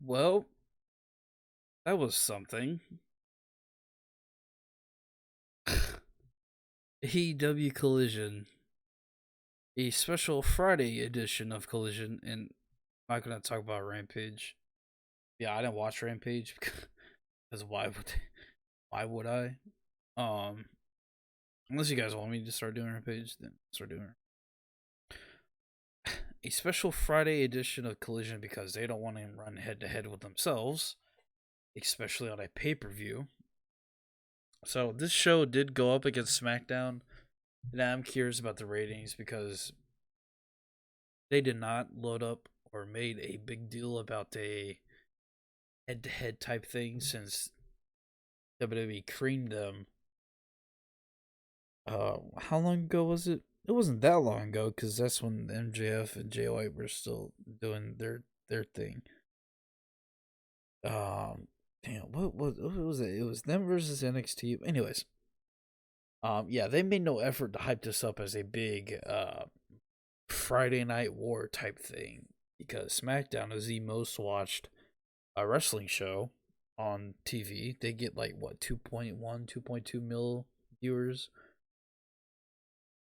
Well, that was something. AEW Collision, a special Friday edition of Collision, and I'm not gonna talk about Rampage. Yeah, I didn't watch Rampage because why would I? Um, unless you guys want me to start doing Rampage, then start doing a special Friday edition of Collision because they don't want to run head to head with themselves, especially on a pay per view. So this show did go up against SmackDown, and I'm curious about the ratings because they did not load up or made a big deal about a head to head type thing since WWE creamed them. How long ago was it? It wasn't that long ago because that's when MJF and Jay White were still doing their thing. Um, damn, what was it? It was them versus NXT. Anyways, yeah, they made no effort to hype this up as a big Friday Night War type thing because SmackDown is the most watched wrestling show on TV. They get like what 2.1, 2.2 mil viewers.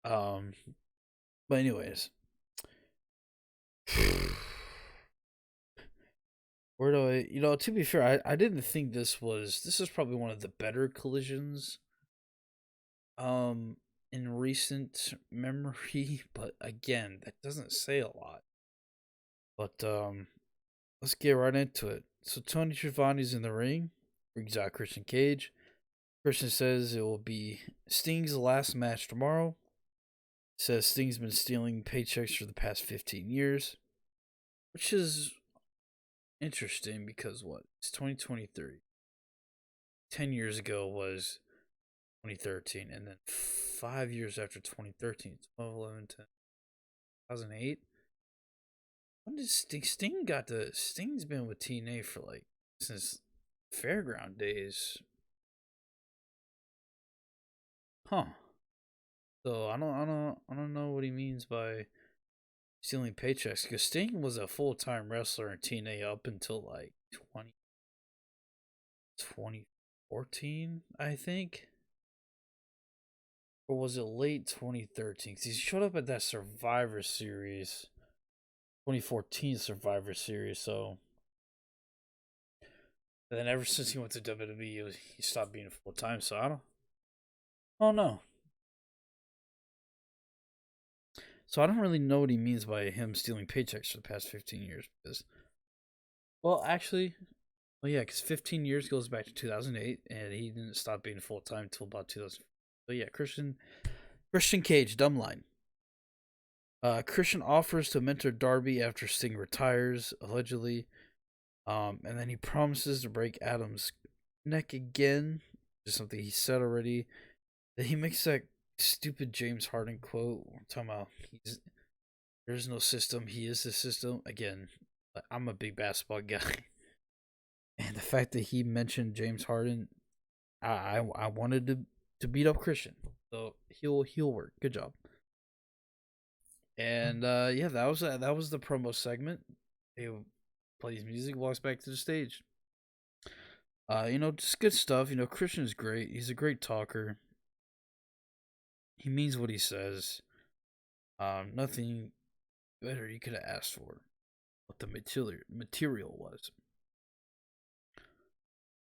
Um, but anyways, where do I? To be fair, I didn't think this is probably one of the better collisions. Um, in recent memory, but again, that doesn't say a lot. But let's get right into it. So Tony Schiavone's in the ring. Brings out Christian Cage. Christian says it will be Sting's last match tomorrow. Says Sting's been stealing paychecks for the past 15 years, which is interesting because what? It's 2023. 10 years ago was 2013, and then 5 years after 2013, 12, 11, 10, 2008. When did Sting got to? Sting's been with TNA for like since Fairground days. Huh. So I don't know what he means by stealing paychecks because Sting was a full time wrestler in TNA up until like 2014, I think. Or was it late 2013? Because he showed up at that Survivor Series, 2014 Survivor Series. So, and then ever since he went to WWE, he stopped being full time. So I don't. Oh no. So I don't really know what he means by him stealing paychecks for the past 15 years. Because, well, actually, well, yeah, because 15 years goes back to 2008, and he didn't stop being full time until about 2000. So yeah, Christian Cage, dumb line. Christian offers to mentor Darby after Sting retires, allegedly. And then he promises to break Adam's neck again, just something he said already. Then he makes that stupid James Harden quote. We're talking about there's no system, he is the system. Again, I'm a big basketball guy. And the fact that he mentioned James Harden, I wanted to beat up Christian. So he'll work. Good job. And yeah, that was the promo segment. He plays music, walks back to the stage. Just good stuff. Christian is great. He's a great talker. He means what he says. Nothing better you could have asked for. What the material was.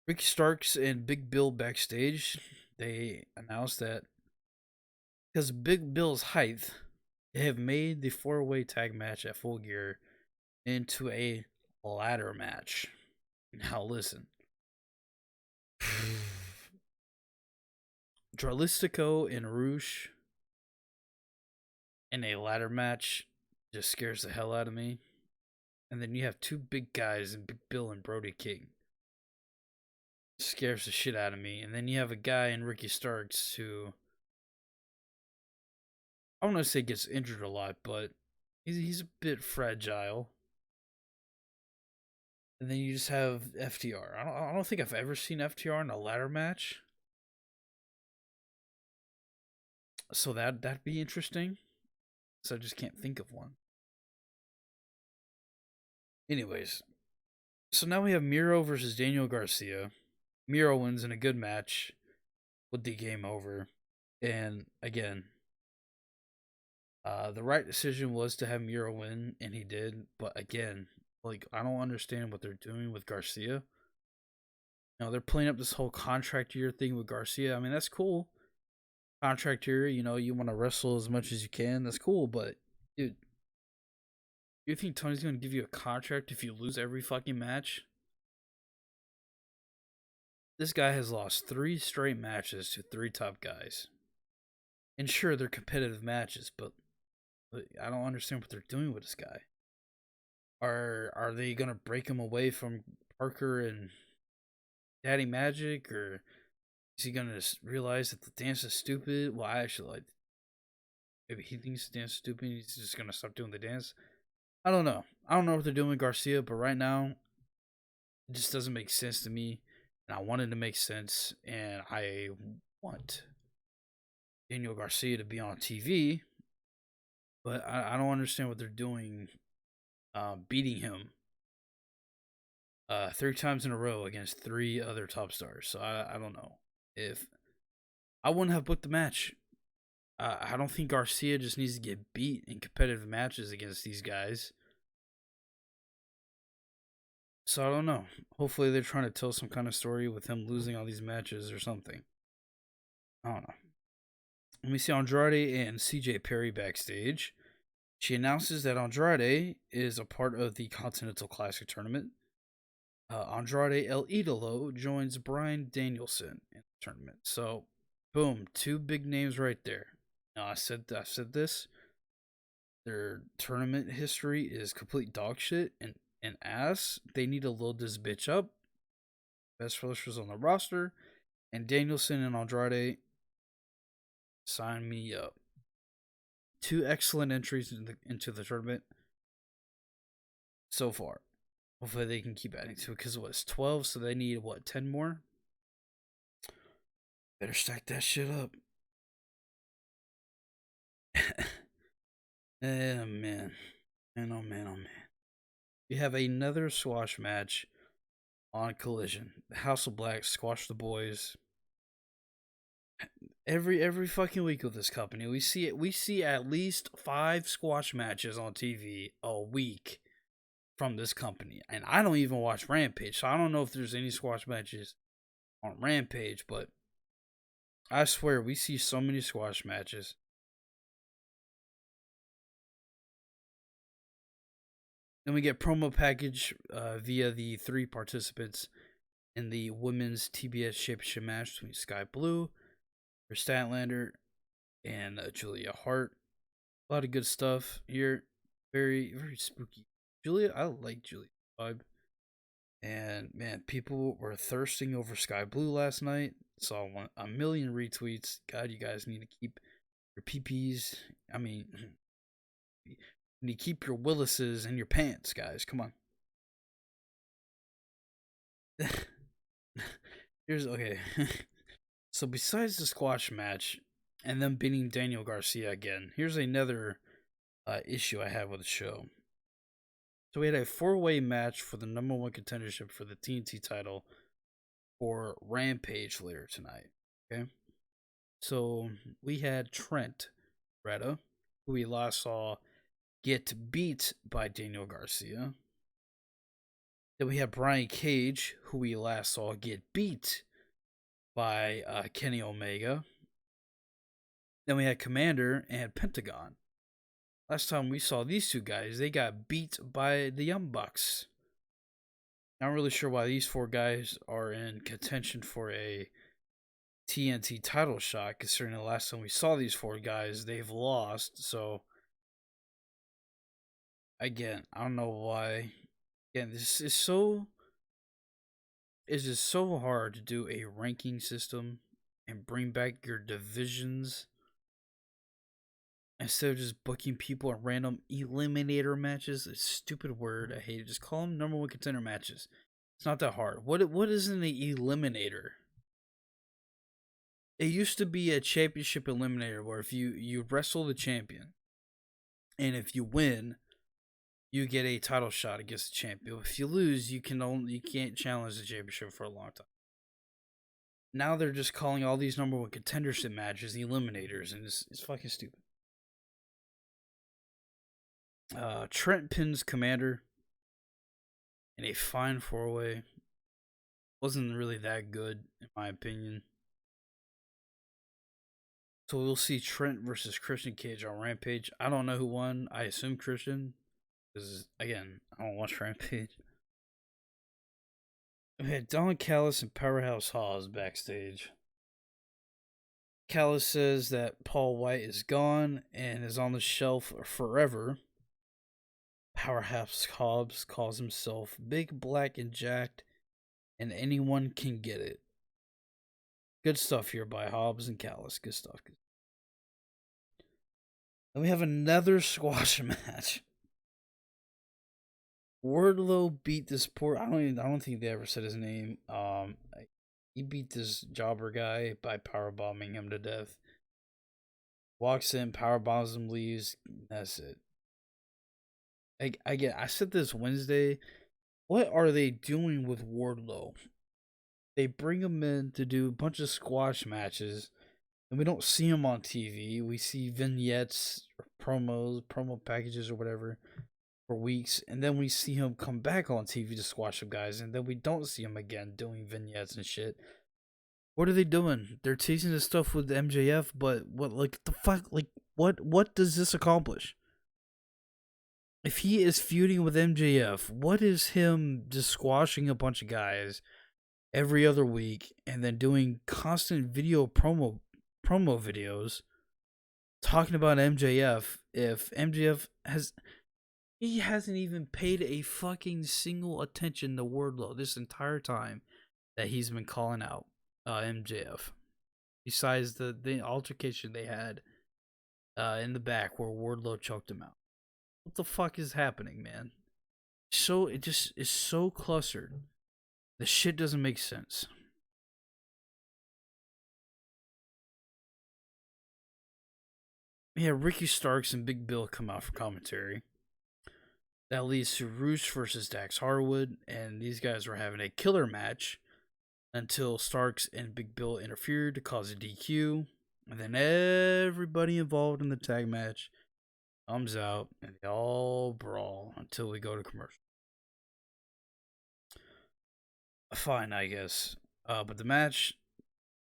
Ricky Starks and Big Bill backstage. They announced that because Big Bill's height, they have made the four-way tag match at Full Gear into a ladder match. Now listen. Dralistico and Roosh in a ladder match just scares the hell out of me. And then you have two big guys in Big Bill and Brody King. Scares the shit out of me. And then you have a guy in Ricky Starks who I don't want to say gets injured a lot, but he's a bit fragile. And then you just have FTR. I don't think I've ever seen FTR in a ladder match. So that'd be interesting. So I just can't think of one. Anyways, So now we have Miro versus Daniel Garcia. Miro wins in a good match with the game over. And again, the right decision was to have Miro win, and he did. But again, like, I don't understand what they're doing with Garcia. They're playing up this whole contract year thing with Garcia. I mean, that's cool. Contract year, you want to wrestle as much as you can. That's cool. But, dude, you think Tony's going to give you a contract if you lose every fucking match? This guy has lost 3 straight matches to 3 top guys. And sure, they're competitive matches, but I don't understand what they're doing with this guy. Are they gonna break him away from Parker and Daddy Magic, or is he gonna realize that the dance is stupid? Well, I actually like. Maybe he thinks the dance is stupid. And he's just gonna stop doing the dance. I don't know. I don't know what they're doing with Garcia, but right now, it just doesn't make sense to me. And I want it to make sense, and I want Daniel Garcia to be on TV, but I don't understand what they're doing, beating him 3 times in a row against 3 other top stars. So I don't know. If I wouldn't have booked the match. I don't think Garcia just needs to get beat in competitive matches against these guys. So I don't know. Hopefully they're trying to tell some kind of story with him losing all these matches or something. I don't know. Let me see Andrade and CJ Perry backstage. She announces that Andrade is a part of the Continental Classic tournament. Andrade El Idolo joins Bryan Danielson in the tournament. So, boom, 2 big names right there. Now I said this. Their tournament history is complete dog shit and ass. They need to load this bitch up. Best wrestlers on the roster, and Danielson and Andrade, sign me up. 2 excellent entries into the tournament so far. Hopefully they can keep adding to it, because it's 12, so they need, 10 more? Better stack that shit up. Oh, man. Man, oh, man, oh, man. We have another squash match on Collision. The House of Black squash the boys. Every fucking week with this company, we see at least 5 squash matches on TV a week from this company. And I don't even watch Rampage, so I don't know if there's any squash matches on Rampage, but I swear we see so many squash matches. Then we get promo package via the 3 participants in the women's TBS championship match between Sky Blue, Statlander, and Julia Hart. A lot of good stuff here. Very, very spooky. I like Julia's vibe. And man, people were thirsting over Sky Blue last night. Saw a million retweets. God, you guys need to keep your PPs. I mean, you need to keep your Willises in your pants, guys. Come on. Here's okay. So besides the squash match and them beating Daniel Garcia again, here's another issue I have with the show. So we had a 4-way match for the number 1 contendership for the TNT title for Rampage later tonight. Okay, so we had Trent Beretta, who we last saw get beat by Daniel Garcia. Then we have Brian Cage, who we last saw get beat by Kenny Omega. Then we had Commander and Pentagon. Last time we saw these 2 guys, they got beat by the Young Bucks. Not really sure why these 4 guys are in contention for a TNT title shot, considering the last time we saw these 4 guys, they've lost. So, again, I don't know why. Again, this is so... It's just so hard to do a ranking system and bring back your divisions instead of just booking people in random eliminator matches. A stupid word, I hate it. Just call them number 1 contender matches. It's not that hard. What is an eliminator? It used to be a championship eliminator where if you wrestle the champion, and if you win, you get a title shot against the champion. If you lose, you can't challenge the championship for a long time. Now they're just calling all these number one contendership matches the Eliminators, and it's fucking stupid. Trent pins Commander in a fine 4-way. Wasn't really that good, in my opinion. So we'll see Trent versus Christian Cage on Rampage. I don't know who won. I assume Christian. Because, again, I don't watch Rampage. We had Don Callis and Powerhouse Hobbs backstage. Callis says that Paul White is gone and is on the shelf forever. Powerhouse Hobbs calls himself Big, Black, and Jacked, and anyone can get it. Good stuff here by Hobbs and Callis. Good stuff. Then we have another squash match. Wardlow beat this poor. I don't think they ever said his name. He beat this jobber guy by powerbombing him to death. Walks in, powerbombs him, leaves. That's it. I said this Wednesday. What are they doing with Wardlow? They bring him in to do a bunch of squash matches, and we don't see him on TV. We see vignettes or promo packages or whatever for weeks, and then we see him come back on TV to squash some guys, and then we don't see him again doing vignettes and shit. What are they doing? They're teasing this stuff with MJF, but what, like, the fuck, like, what does this accomplish? If he is feuding with MJF, what is him just squashing a bunch of guys every other week and then doing constant video promo videos talking about MJF if MJF hasn't even paid a fucking single attention to Wardlow this entire time that he's been calling out MJF, besides the altercation they had in the back where Wardlow choked him out. What the fuck is happening, man? So it just is so clustered. The shit doesn't make sense. Yeah, Ricky Starks and Big Bill come out for commentary. That leads to Roosh versus Dax Harwood, and these guys were having a killer match until Starks and Big Bill interfered to cause a DQ. And then everybody involved in the tag match comes out, and they all brawl until we go to commercial. Fine, I guess. But the match,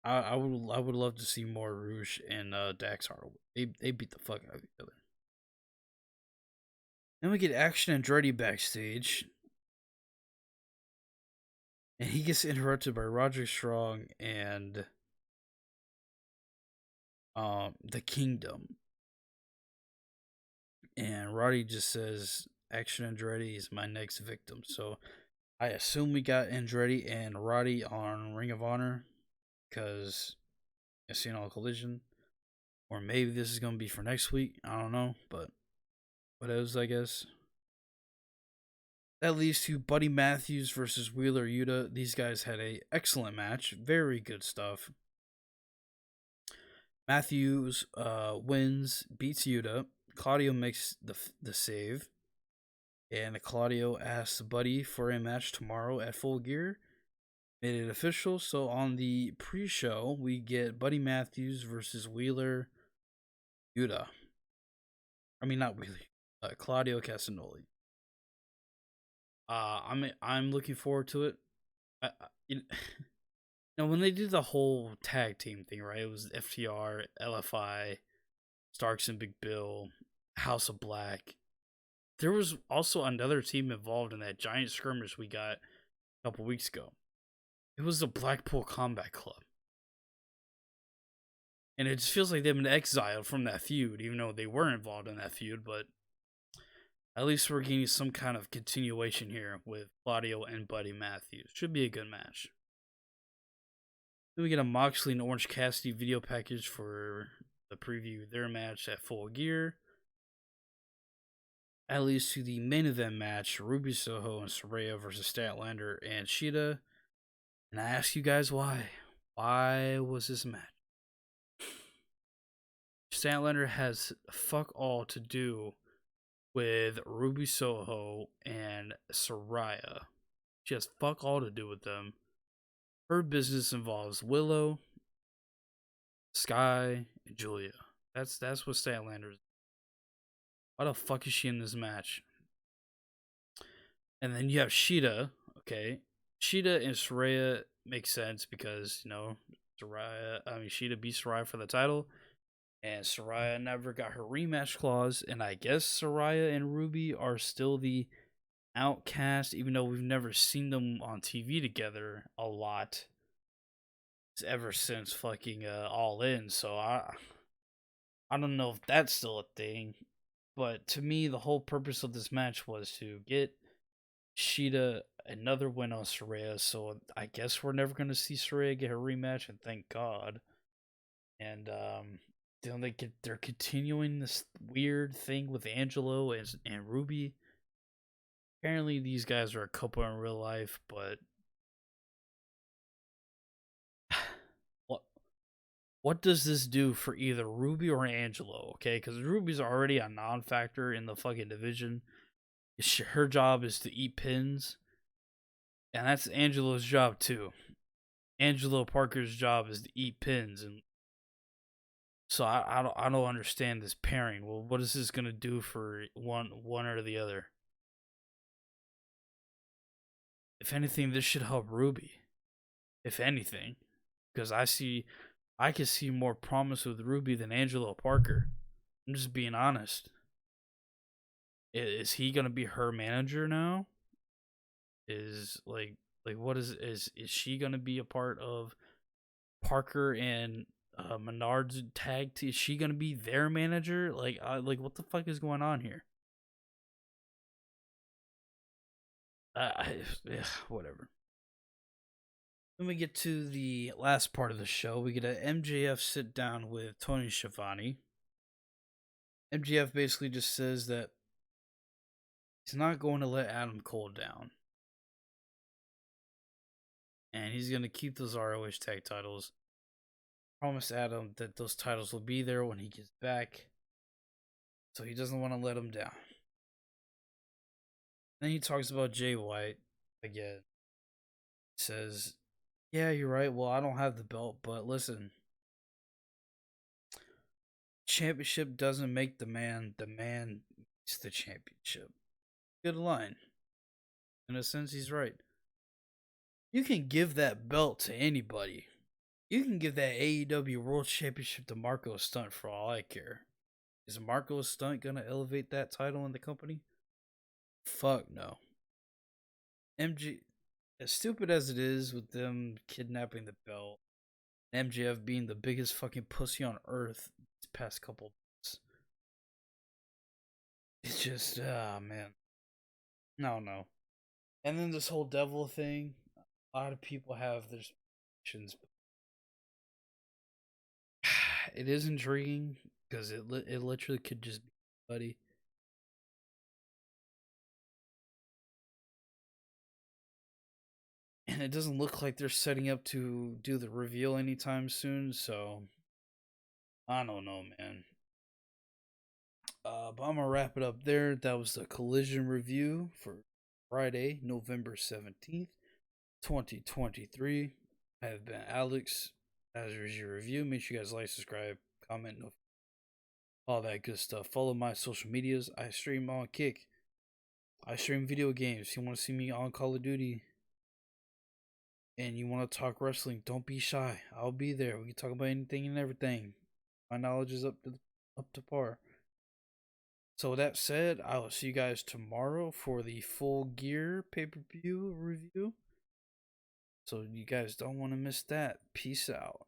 I would love to see more Roosh and Dax Harwood. They beat the fuck out of each other. Then we get Action Andretti backstage, and he gets interrupted by Roderick Strong and the Kingdom. And Roddy just says, Action Andretti is my next victim. So I assume we got Andretti and Roddy on Ring of Honor because I've seen all Collision. Or maybe this is going to be for next week. I don't know. But what else, I guess. That leads to Buddy Matthews versus Wheeler Yuta. These guys had an excellent match. Very good stuff. Matthews wins, beats Yuta. Claudio makes the save. And Claudio asks Buddy for a match tomorrow at Full Gear. Made it official. So on the pre-show, we get Buddy Matthews versus Wheeler Yuta. I mean, not Wheeler. Claudio Castagnoli. I'm looking forward to it. You know, when they did the whole tag team thing, right? It was FTR, LFI, Starks and Big Bill, House of Black. There was also another team involved in that giant skirmish we got a couple weeks ago. It was the Blackpool Combat Club. And it just feels like they've been exiled from that feud, even though they were involved in that feud. But at least we're getting some kind of continuation here with Claudio and Buddy Matthews. Should be a good match. Then we get a Moxley and Orange Cassidy video package for the preview of their match at Full Gear. That leads to the main event match, Ruby Soho and Saraya versus Statlander and Shida. And I ask you guys why. Why was this match? Statlander has fuck all to do with Ruby Soho and Soraya. She has fuck all to do with them. Her business involves Willow, Sky, and Julia. That's what Statlander is. Why the fuck is she in this match? And then you have Sheeta. Okay, Sheeta and Soraya make sense because Sheeta beat Soraya for the title, and Soraya never got her rematch clause. And I guess Soraya and Ruby are still the outcast, even though we've never seen them on TV together a lot ever since fucking All In. So I don't know if that's still a thing, but to me, the whole purpose of this match was to get Sheeta another win on Soraya. So I guess we're never gonna see Soraya get her rematch, and thank God. And they're continuing this weird thing with Angelo and Ruby. Apparently, these guys are a couple in real life, but what does this do for either Ruby or Angelo? Okay, because Ruby's already a non-factor in the fucking division. Her job is to eat pins, and that's Angelo's job too. Angelo Parker's job is to eat pins, and so I don't understand this pairing. Well, what is this gonna do for one or the other? If anything, this should help Ruby. If anything, because I can see more promise with Ruby than Angelo Parker. I'm just being honest. Is he gonna be her manager now? Is what is she gonna be a part of Parker and Menard's tag team? Is she gonna be their manager? What the fuck is going on here? Whatever. When we get to the last part of the show, we get a MJF sit down with Tony Schiavone. MJF basically just says that he's not going to let Adam Cole down. And he's going to keep those ROH tag titles. Promise Adam that those titles will be there when he gets back. So he doesn't want to let him down. Then he talks about Jay White again. He says, yeah, you're right. Well, I don't have the belt, but listen. Championship doesn't make the man makes the championship. Good line. In a sense, he's right. You can give that belt to anybody. You can give that AEW World Championship to Marco Stunt for all I care. Is Marco Stunt gonna elevate that title in the company? Fuck no. MG, as stupid as it is with them kidnapping the belt, MJF being the biggest fucking pussy on earth these past couple months. It's just, man. No. And then this whole devil thing, a lot of people have their suspicions. It is intriguing because it literally could just be buddy. And it doesn't look like they're setting up to do the reveal anytime soon, so I don't know, man. But I'm gonna wrap it up there. That was the Collision review for Friday, November 17th, 2023. I have been Alex. As is your review. Make sure you guys like, subscribe, comment, all that good stuff. Follow my social medias. I stream on Kick. I stream video games. If you want to see me on Call of Duty and you want to talk wrestling, don't be shy. I'll be there. We can talk about anything and everything. My knowledge is up to par. So with that said, I will see you guys tomorrow for the Full Gear pay-per-view review. So you guys don't want to miss that. Peace out.